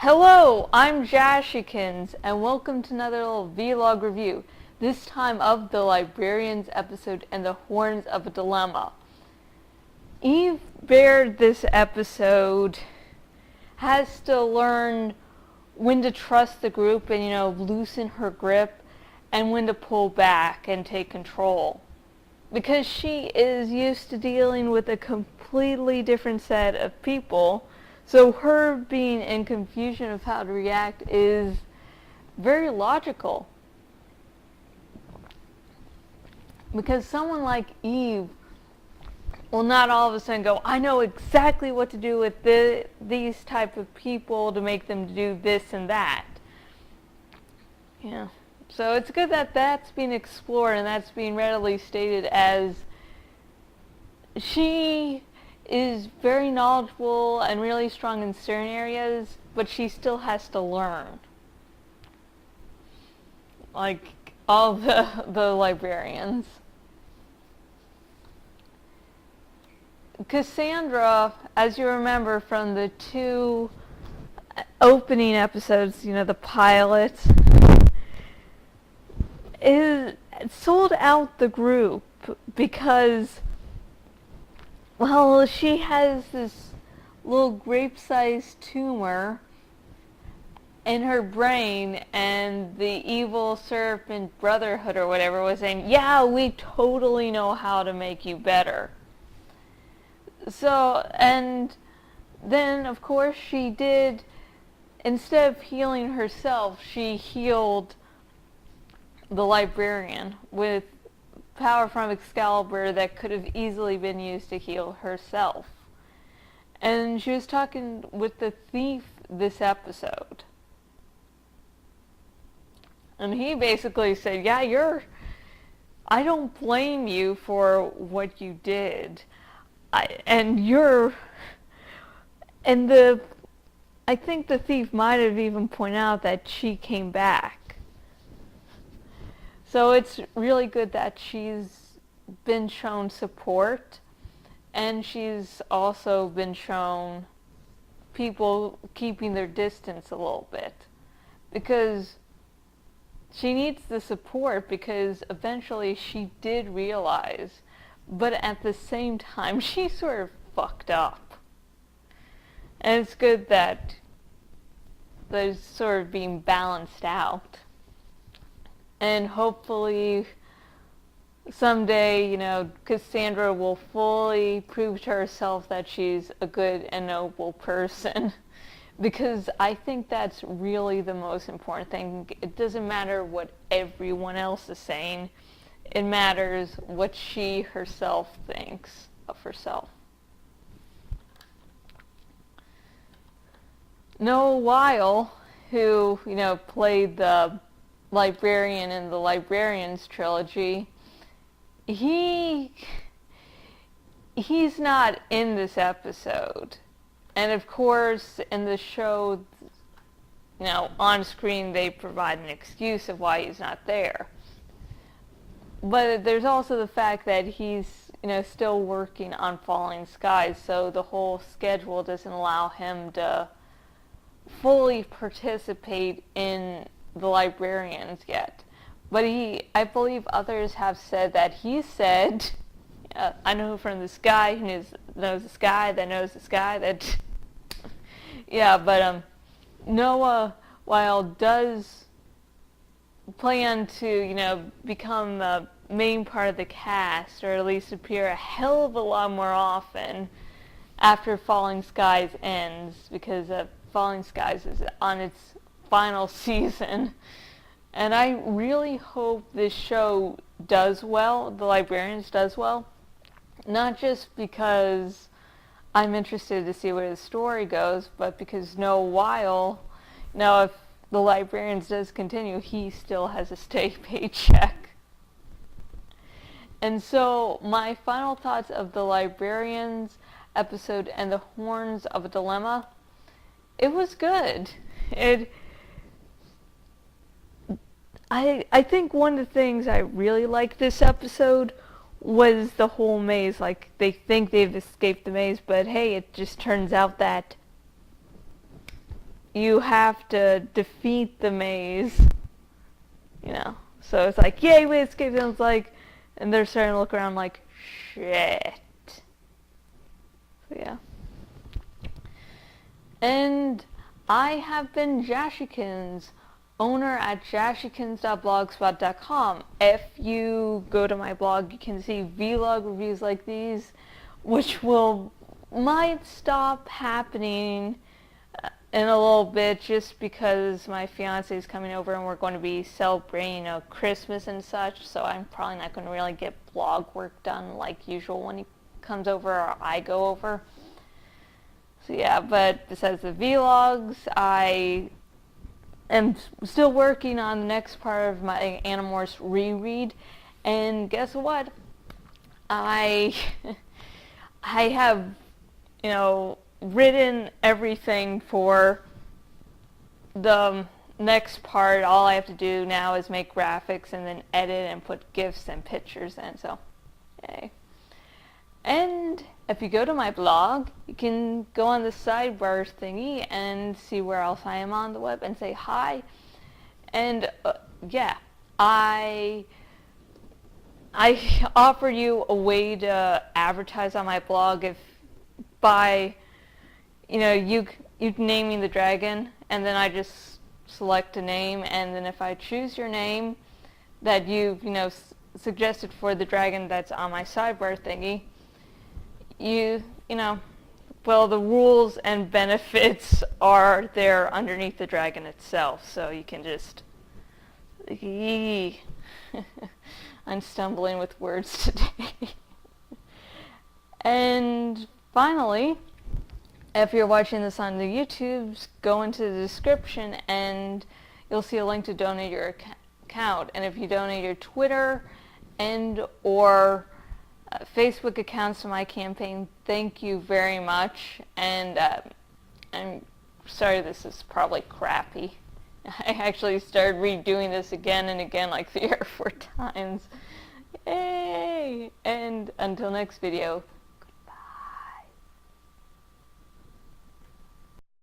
Hello, I'm Jashykins, and welcome to another little vlog review, this time of the Librarians episode and the Horns of a Dilemma. Eve Baird this episode has to learn when to trust the group and, loosen her grip, and when to pull back and take control. Because she is used to dealing with a completely different set of people, so her being in confusion of how to react is very logical. Because someone like Eve will not all of a sudden go, I know exactly what to do with these type of people to make them do this and that. Yeah. So it's good that that's being explored and that's being readily stated, as she is very knowledgeable and really strong in certain areas, but she still has to learn. Like all the librarians. Cassandra, as you remember from the two opening episodes, the pilot, is sold out the group because, well, she has this little grape-sized tumor in her brain, and the evil serpent brotherhood or whatever was saying, yeah, we totally know how to make you better. So, and then of course she did, instead of healing herself, she healed the librarian with power from Excalibur that could have easily been used to heal herself. And she was talking with the thief this episode. And he basically said, yeah, I don't blame you for what you did. I think the thief might have even pointed out that she came back. So it's really good that she's been shown support, and she's also been shown people keeping their distance a little bit, because she needs the support, because eventually she did realize, but at the same time she sort of fucked up. And it's good that they're sort of being balanced out. And hopefully someday, Cassandra will fully prove to herself that she's a good and noble person. Because I think that's really the most important thing. It doesn't matter what everyone else is saying. It matters what she herself thinks of herself. Noah Weil, who, played the librarian in the Librarians trilogy, he's not in this episode. And of course, in the show, on screen they provide an excuse of why he's not there. But there's also the fact that he's, still working on Falling Skies, so the whole schedule doesn't allow him to fully participate in the Librarians yet. But I believe others have said that he said, I know from this guy who knows this guy that knows this guy that, yeah, but Noah Weil does plan to, become a main part of the cast, or at least appear a hell of a lot more often after Falling Skies ends, because Falling Skies is on its final season. And I really hope this show does well, the Librarians does well, not just because I'm interested to see where the story goes, but because Noah Weil, if the Librarians does continue, he still has a state paycheck. And so my final thoughts of the Librarians episode and the Horns of a Dilemma, it was good. I think one of the things I really liked this episode was the whole maze. Like, they think they've escaped the maze, but hey, it just turns out that you have to defeat the maze, you know. So it's like, yay, we escaped, and it's like, and they're starting to look around like, shit. So yeah. And I have been Jashykins, owner at jashykins.blogspot.com. If you go to my blog, you can see vlog reviews like these, which might stop happening in a little bit, just because my fiance is coming over and we're going to be celebrating, you know, Christmas and such, so I'm probably not going to really get blog work done like usual when he comes over or I go over. So yeah, but besides the vlogs, I am still working on the next part of my Animorphs reread, and guess what? I have, you know, written everything for the next part. All I have to do now is make graphics and then edit and put GIFs and pictures in, so yay. And if you go to my blog, you can go on the sidebar thingy and see where else I am on the web and say hi. And yeah, I offer you a way to advertise on my blog if by, you know, you naming the dragon, and then I just select a name, and then if I choose your name that you know suggested for the dragon that's on my sidebar thingy, you know, well, the rules and benefits are there underneath the dragon itself, so you can just I'm stumbling with words today. And finally, if you're watching this on the YouTubes, go into the description and you'll see a link to donate your account. And if you donate your Twitter and or Facebook accounts to my campaign, thank you very much. And I'm sorry this is probably crappy. I actually started redoing this again and again like 3 or 4 times. Yay! And until next video,